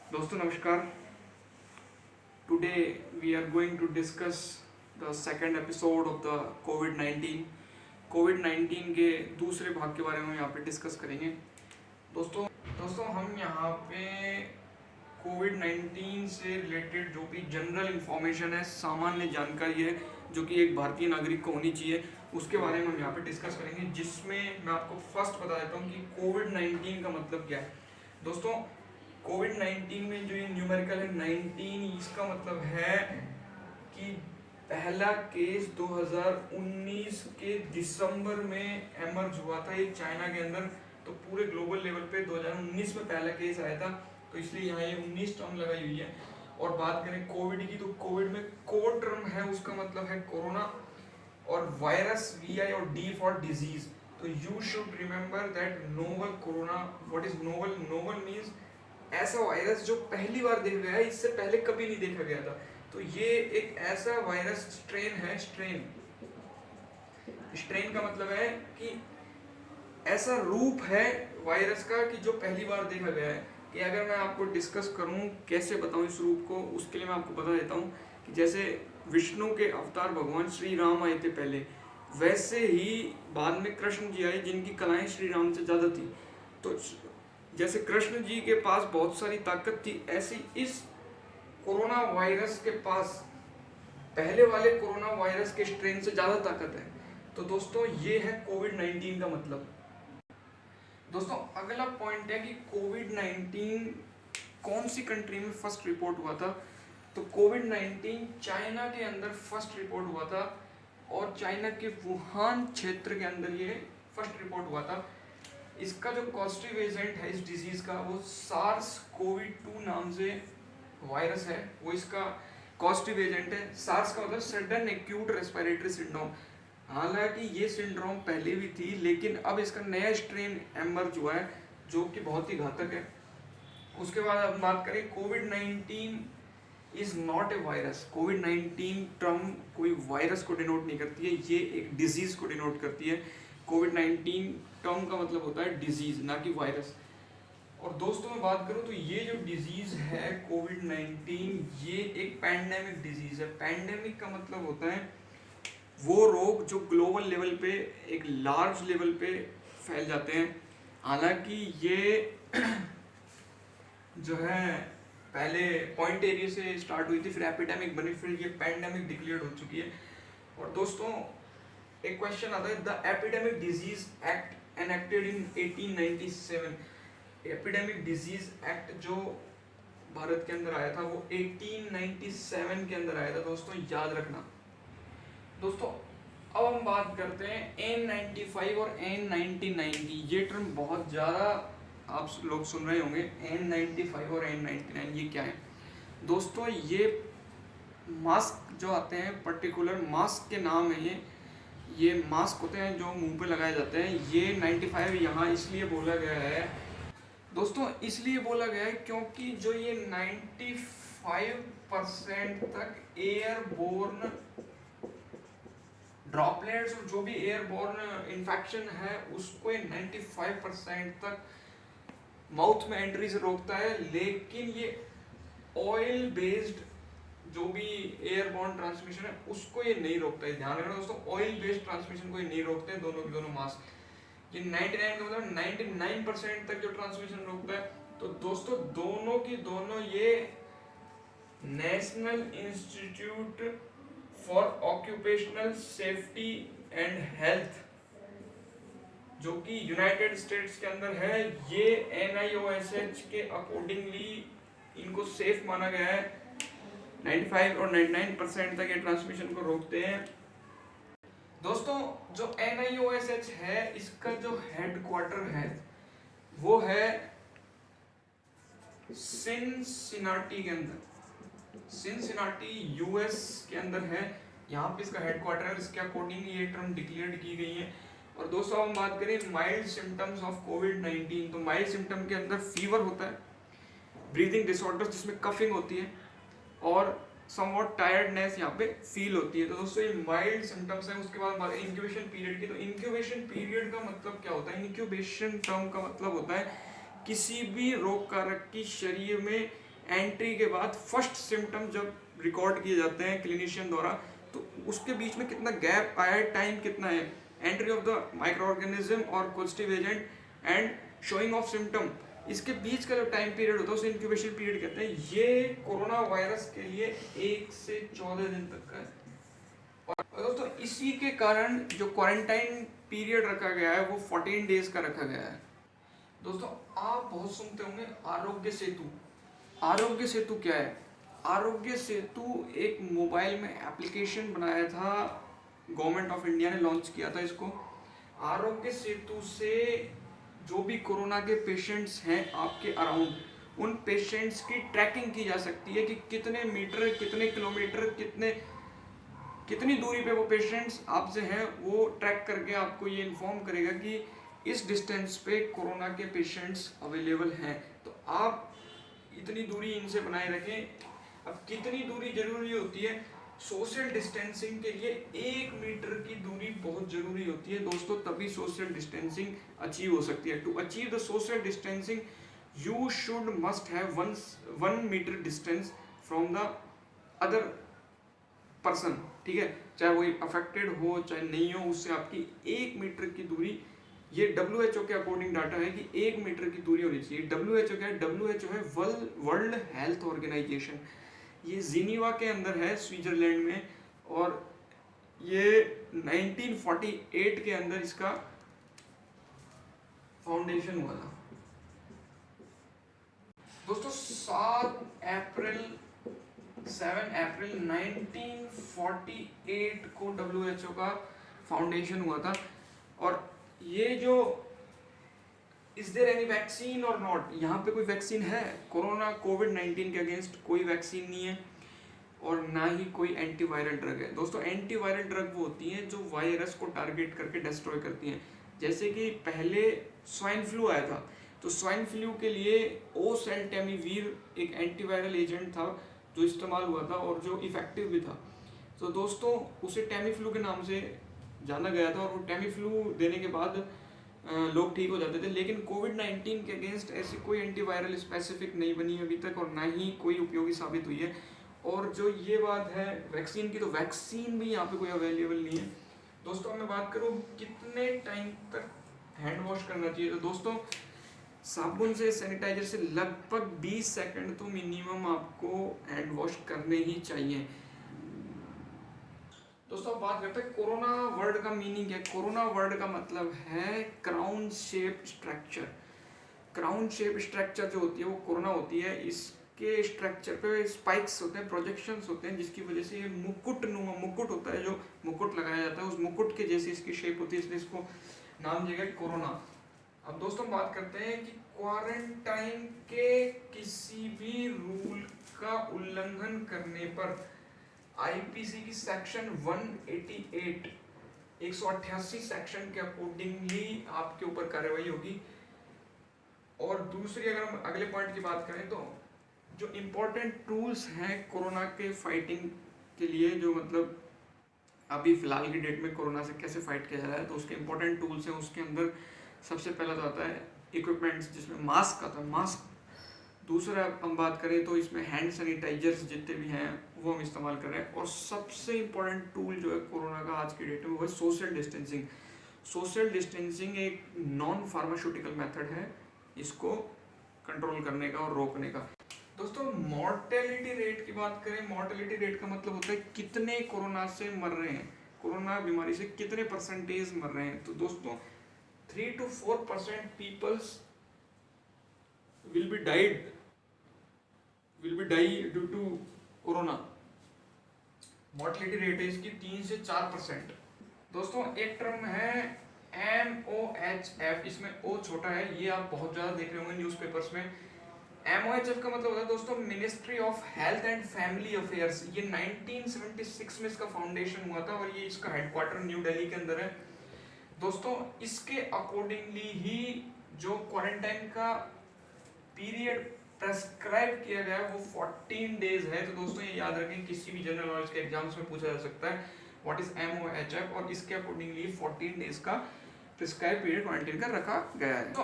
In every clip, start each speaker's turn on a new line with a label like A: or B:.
A: दोस्तों नमस्कार। Today we are going to discuss the second episode of the COVID 19 के दूसरे भाग के बारे में यहाँ पे डिस्कस करेंगे। दोस्तों दोस्तों हम यहाँ पे कोविड 19 से रिलेटेड जो भी जनरल इंफॉर्मेशन है, सामान्य जानकारी है जो कि एक भारतीय नागरिक को होनी चाहिए, उसके बारे में हम यहाँ पे डिस्कस करेंगे। जिसमें मैं आपको फर्स्ट बता देता हूँ कि कोविड 19 का मतलब क्या है। दोस्तों कोविड 19 में जो ये न्यूमेरिकल है 19, इसका मतलब है कि पहला केस 2019 के दिसंबर में एमर्ज हुआ था ये चाइना के अंदर। तो पूरे ग्लोबल लेवल पे 2019 में पहला केस आया था, तो इसलिए यहाँ ये 19 टर्म लगाई हुई है। और बात करें कोविड की, तो कोविड में कोर टर्म है, उसका मतलब है कोरोना, और वायरस VI और D फॉर डिजीज। तो you should remember that novel corona. What is novel? Novel means ऐसा वायरस जो पहली बार देखा गया है, इससे पहले कभी नहीं देखा गया था। तो ये एक ऐसा वायरस स्ट्रेन है। स्ट्रेन का मतलब है कि ऐसा रूप है वायरस का कि जो पहली बार देखा गया है। कि अगर मैं आपको डिस्कस करूं कैसे बताऊं इस रूप को, उसके लिए मैं आपको बता देता हूं कि जैसे विष्णु के अवतार भगवान श्री राम आए थे पहले, वैसे ही बाद में कृष्ण जी आए जिनकी कलाएं श्री राम से ज़्यादा थी। तो जैसे कृष्ण जी के पास बहुत सारी ताकत थी, ऐसी इस कोरोना वायरस के पास पहले वाले कोरोना वायरस के स्ट्रेन से ज़्यादा ताकत है। तो दोस्तों ये है कोविड 19 का मतलब। दोस्तों अगला पॉइंट है कि कोविड 19 कौन सी कंट्री में फर्स्ट रिपोर्ट हुआ था। तो कोविड 19 चाइना के अंदर फर्स्ट रिपोर्ट हुआ था, और चाइना के वुहान क्षेत्र के अंदर ये फर्स्ट रिपोर्ट हुआ था। इसका जो कॉस्टिव एजेंट है इस डिजीज का, वो SARS-CoV-2 नाम से वायरस है, वो इसका कॉस्टिव एजेंट है। SARS का मतलब सडन एक्यूट रेस्पिरेटरी सिंड्रोम। हालांकि ये सिंड्रोम पहले भी थी, लेकिन अब इसका नया स्ट्रेन एमर्ज हुआ है जो कि बहुत ही घातक है। उसके बाद अब बात करें Covid 19 is not a virus. Covid 19 term कोई वायरस को डिनोट नहीं करती है, ये एक डिजीज को डिनोट करती है। कोविड 19 टर्म का मतलब होता है डिजीज, ना कि वायरस। और दोस्तों मैं बात करूं तो ये जो डिजीज है कोविड 19, ये एक पैंडेमिक डिजीज है। पैंडेमिक का मतलब होता है वो रोग जो ग्लोबल लेवल पे, एक लार्ज लेवल पे फैल जाते हैं। हालांकि ये जो है पहले पॉइंट एरिया से स्टार्ट हुई थी, फिर एपिडेमिक बनी, फिर ये पैंडेमिक डिक्लेयर हो चुकी है। और दोस्तों एक क्वेश्चन आता है, the epidemic disease act enacted in 1897। Epidemic disease act जो भारत के अंदर आया था वो 1897 के अंदर आया था। दोस्तों याद रखना। दोस्तों अब हम बात करते हैं N95 और N99 की। ये टर्म बहुत ज़्यादा आप लोग सुन रहे होंगे, N95 और N99 ये क्या है। दोस्तों ये मास्क जो आते हैं, पर्टिकुलर मास्क के नाम है ये मास्क होते हैं जो मुंह पे लगाए जाते हैं। ये 95 यहाँ इसलिए बोला गया है दोस्तों, इसलिए बोला गया है क्योंकि जो ये 95% तक एयरबोर्न ड्रॉपलेट्स और जो भी एयरबोर्न इन्फेक्शन है उसको 95% तक माउथ में एंट्री से रोकता है। लेकिन ये ऑयल बेस्ड जो भी एयरबोर्न ट्रांसमिशन है उसको ये नहीं रोकता है। ध्यान रखना दोस्तों, ऑयल बेस्ड ट्रांसमिशन को ये नहीं रोकते हैं दोनों के दोनों मास्क। ये 99 का मतलब 99% तक जो ट्रांसमिशन रोकता है। तो दोस्तों दोनों की दोनों ये national institute for occupational safety and health जो कि यूनाइटेड स्टेट्स के अंदर है, ये NIOSH के अकॉर्डिंगली इनको सेफ माना गया है। 95 और 99% तक ये ट्रांसमिशन को रोकते हैं। दोस्तों जो NIOSH है, इसका जो हेडक्वार्टर है वो है सिनसिनाटी के अंदर। सिनसिनाटी US के अंदर है, यहाँ पे इसका हेडक्वार्टर है। इसके अकॉर्डिंग ये टर्म डिक्लेयर्ड की गई है। और दोस्तों हम बात करें माइल्ड सिम्टम्स ऑफ कोविड 19, तो माइल्ड सिम्टम के अंदर फीवर होता है, ब्रीदिंग डिसऑर्डर्स जिसमें कफिंग होती है, और समवॉट टायर्डनेस यहाँ पे फील होती है। तो दोस्तों ये माइल्ड सिम्टम्स हैं। उसके बाद इंक्यूबेशन पीरियड की, तो इंक्यूबेशन पीरियड का मतलब क्या होता है? इंक्यूबेशन टर्म का मतलब होता है किसी भी रोग कारक की शरीर में एंट्री के बाद फर्स्ट सिम्टम जब रिकॉर्ड किए जाते हैं क्लिनिशियन द्वारा, तो उसके बीच में कितना गैप आया है, टाइम कितना है, entry of the microorganism और positive agent and showing of symptom, इसके बीच का जो टाइम पीरियड होता है उसे इंक्यूबेशन पीरियड कहते हैं। ये कोरोना वायरस के लिए 1 से 14 दिन तक का है। और दोस्तों इसी के कारण जो क्वारंटाइन पीरियड रखा गया है वो 14 डेज का रखा गया है। दोस्तों आप बहुत सुनते होंगे आरोग्य सेतु। आरोग्य सेतु क्या है? आरोग्य सेतु एक मोबाइल में एप्लीकेशन बनाया था, गवर्नमेंट ऑफ इंडिया ने लॉन्च किया था इसको। आरोग्य सेतु से जो भी कोरोना के पेशेंट्स हैं आपके अराउंड, उन पेशेंट्स की ट्रैकिंग की जा सकती है कि कितने मीटर, कितने किलोमीटर, कितनी दूरी पे वो पेशेंट्स आपसे हैं। वो ट्रैक करके आपको ये इन्फॉर्म करेगा कि इस डिस्टेंस पे कोरोना के पेशेंट्स अवेलेबल हैं, तो आप इतनी दूरी इनसे बनाए रखें। अब कितनी दूरी जरूरी होती है? सोशल डिस्टेंसिंग के लिए 1 मीटर की दूरी बहुत जरूरी होती है दोस्तों, तभी सोशल डिस्टेंसिंग अचीव हो सकती है। To achieve the social distancing you should must have 1 metre distance from the other person, ठीक है, चाहे वो अफेक्टेड हो चाहे नहीं हो, उससे आपकी 1 मीटर की दूरी, ये WHO के अकॉर्डिंग डाटा है कि 1 मीटर की दूरी होनी चाहिए। WHO क्या है? WHO है वर्ल्ड हेल्थ ऑर्गेनाइजेशन। ये जिनीवा के अंदर है, स्विट्जरलैंड में, और ये 1948 के अंदर इसका फाउंडेशन हुआ था। दोस्तों 7 अप्रैल 1948 को WHO का फाउंडेशन हुआ था। और ये जो इज देयर एनी वैक्सीन और नॉट, यहाँ पे कोई वैक्सीन है कोरोना कोविड-19 के अगेंस्ट? कोई वैक्सीन नहीं है और ना ही कोई एंटीवायरल ड्रग है। दोस्तों एंटीवायरल ड्रग वो होती हैं जो वायरस को टारगेट करके डिस्ट्रॉय करती हैं। जैसे कि पहले स्वाइन फ्लू आया था, तो स्वाइन फ्लू के लिए ओसेल्टेमिविर एक एंटीवायरल एजेंट था जो इस्तेमाल हुआ था और जो इफेक्टिव भी था। तो दोस्तों उसे टेमीफ्लू के नाम से जाना गया था, और वो टेमीफ्लू देने के बाद लोग ठीक हो जाते थे। लेकिन कोविड-19 के अगेंस्ट ऐसी कोई एंटीवायरल स्पेसिफिक नहीं बनी अभी तक, और ना ही कोई उपयोगी साबित हुई है। और जो ये बात है वैक्सीन की, तो वैक्सीन भी यहाँ पे कोई अवेलेबल नहीं है। दोस्तों मैं बात करूँ कितने टाइम तक हैंड वॉश करना चाहिए, तो दोस्तों साबुन से, सैनिटाइजर से लगभग 20 सेकंड तो मिनिमम आपको हैंड वॉश करने ही चाहिए। दोस्तों बात करते हैं कोरोना वर्ड का मीनिंग है। कोरोना वर्ड का मतलब है crown shape structure. Crown shape structure जो होती है वो कोरोना होती है। इसके स्ट्रक्चर पे स्पाइक्स होते हैं, प्रोजेक्शंस होते हैं, जिसकी वजह से ये मुकुट होता है, जो मुकुट लगाया जाता है उस मुकुट के जैसी इसकी शेप होती है, इसलिए इसको नाम दिया गया कोरोना। अब दोस्तों बात करते हैं कि क्वारंटाइन के किसी भी रूल का उल्लंघन करने पर आईपीसी की सेक्शन 188 188 सेक्शन के अकॉर्डिंगली आपके ऊपर कार्रवाई होगी। और दूसरी अगर हम अगले पॉइंट की बात करें तो जो इम्पोर्टेंट टूल्स हैं कोरोना के फाइटिंग के लिए, जो मतलब अभी फिलहाल की डेट में कोरोना से कैसे फाइट किया जा रहा है, तो उसके इम्पोर्टेंट टूल्स हैं। उसके अंदर सबसे पहला तो आता है इक्विपमेंट्स, जिसमें मास्क आता है, मास्क। दूसरा हम बात करें तो इसमें हैंड सैनिटाइजर्स जितने भी हैं वो हम इस्तेमाल कर रहे हैं। और सबसे इम्पोर्टेंट टूल जो है कोरोना का आज की डेट में वो है सोशल डिस्टेंसिंग। सोशल डिस्टेंसिंग एक नॉन फार्मास्यूटिकल मेथड है इसको कंट्रोल करने का और रोकने का। दोस्तों मॉर्टेलिटी रेट की बात करें, मॉर्टेलिटी रेट का मतलब होता है कितने कोरोना से मर रहे हैं, कोरोना बीमारी से कितने परसेंटेज मर रहे हैं। तो दोस्तों 3 to 4% peoples will be die due to corona. Mortality rate है इसकी 3 से 4%। दोस्तों एक टर्म है MOHF, इसमें O छोटा है, ये आप बहुत ज्यादा देख रहे होंगे न्यूज़पेपर्स में। MOHF का मतलब होता है दोस्तों ministry of health and family affairs. ये 1976 में इसका फाउंडेशन हुआ था और ये इसका हेडक्वार्टर न्यू दिल्ली के अंदर है। दोस्तों इसके अकॉर्डिंगली ही जो क्वारंटाइन का पीरियड प्रेस्क्राइब किया गया है वो 14 डेज है। तो दोस्तों ये याद रखें, किसी भी जनरल नॉलेज के एग्जाम्स में पूछा जा सकता है व्हाट इज MOHF, और इसके अकॉर्डिंगली 14 डेज का प्रिस्क्राइब पीरियड क्वारंटाइन का रखा गया है। तो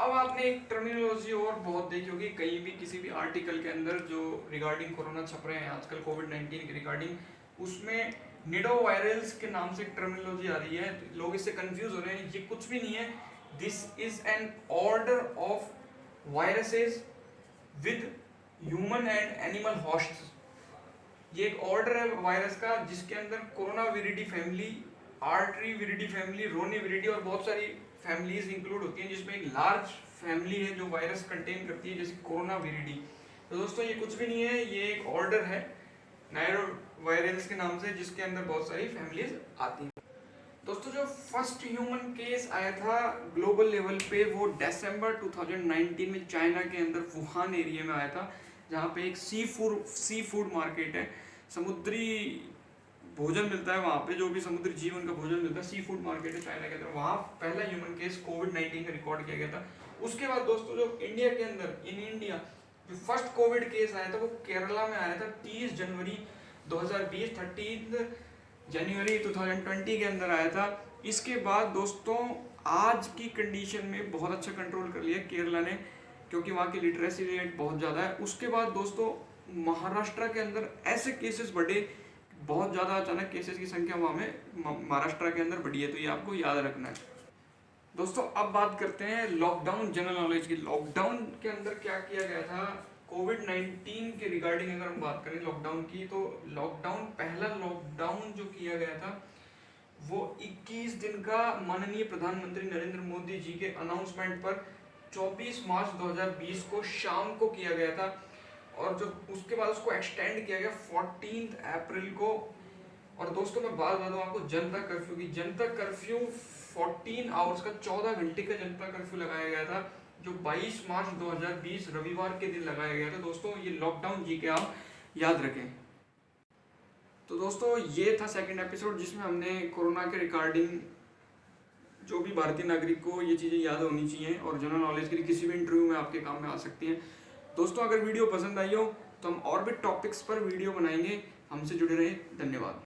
A: अब आपने एक टर्मिनोलॉजी और बहुत देखी होगी कहीं भी किसी भी आर्टिकल के अंदर जो रिगार्डिंग कोरोना छप रहे हैं आजकल कोविड-19 के रिगार्डिंग, उसमें निडोवायरल्स के नाम से एक टर्मिनोलॉजी आ रही है, लोग इससे कंफ्यूज हो रहे हैं। ये कुछ भी नहीं है, this is an order of viruses with human and animal hosts. ये एक ऑर्डर है वायरस का जिसके अंदर Coronaviridae family, Arteriviridae family, Roniviridae और बहुत सारी फैमिलीज इंक्लूड होती हैं, जिसमें एक लार्ज फैमिली है जो वायरस कंटेन करती है, जैसे कोरोना विरिडी। तो दोस्तों ये कुछ भी नहीं है, ये एक ऑर्डर है नायरोवायरल्स के नाम से, जिसके अंदर बहुत सारी फैमिलीज आती हैं। दोस्तों जो फर्स्ट ह्यूमन केस आया था ग्लोबल लेवल पे वो दिसंबर 2019 में चाइना के अंदर वुहान एरिया में आया था, जहाँ पे एक सी फूड मार्केट है, समुद्री भोजन मिलता है वहाँ पे, जो भी समुद्री जीवन का भोजन मिलता है, सी फूड मार्केट है चाइना के अंदर, वहाँ पहला ह्यूमन केस कोविड-19 का रिकॉर्ड किया गया था। उसके बाद दोस्तों जो इंडिया के अंदर इन इंडिया जो फर्स्ट कोविड केस आया था वो केरला में आया था 30 जनवरी 2020, 13 जनवरी 2020 के अंदर आया था। इसके बाद दोस्तों आज की कंडीशन में बहुत अच्छा कंट्रोल कर लिया केरला ने, क्योंकि वहाँ की लिटरेसी रेट बहुत ज़्यादा है। उसके बाद दोस्तों महाराष्ट्र के अंदर ऐसे केसेस बढ़े, बहुत ज़्यादा अचानक केसेस की संख्या वहाँ में महाराष्ट्र के अंदर बढ़ी है, तो ये आपको याद रखना है। दोस्तों अब बात करते हैं लॉकडाउन जनरल नॉलेज की। लॉकडाउन के अंदर क्या किया गया था कोविड-19 के रिगार्डिंग अगर हम बात करें लॉकडाउन की, तो लॉकडाउन पहला लॉकडाउन जो किया गया था वो 21 दिन का माननीय प्रधानमंत्री नरेंद्र मोदी जी के अनाउंसमेंट पर 24 मार्च 2020 को शाम को किया गया था, और जो उसके बाद उसको एक्सटेंड किया गया 14 अप्रैल को। और दोस्तों मैं बात बता दूं आपको जनता कर्फ्यू की। जनता कर्फ्यू 14 आवर्स का 14 घंटे का जनता कर्फ्यू लगाया गया था, जो 22 मार्च 2020 रविवार के दिन लगाया गया था। दोस्तों ये लॉकडाउन जी के आप याद रखें। तो दोस्तों ये था सेकंड एपिसोड जिसमें हमने कोरोना के रिगार्डिंग जो भी भारतीय नागरिक को ये चीज़ें याद होनी चाहिए और जनरल नॉलेज के लिए किसी भी इंटरव्यू में आपके काम में आ सकती हैं। दोस्तों अगर वीडियो पसंद आई हो तो हम और भी टॉपिक्स पर वीडियो बनाएंगे। हमसे जुड़े रहें, धन्यवाद।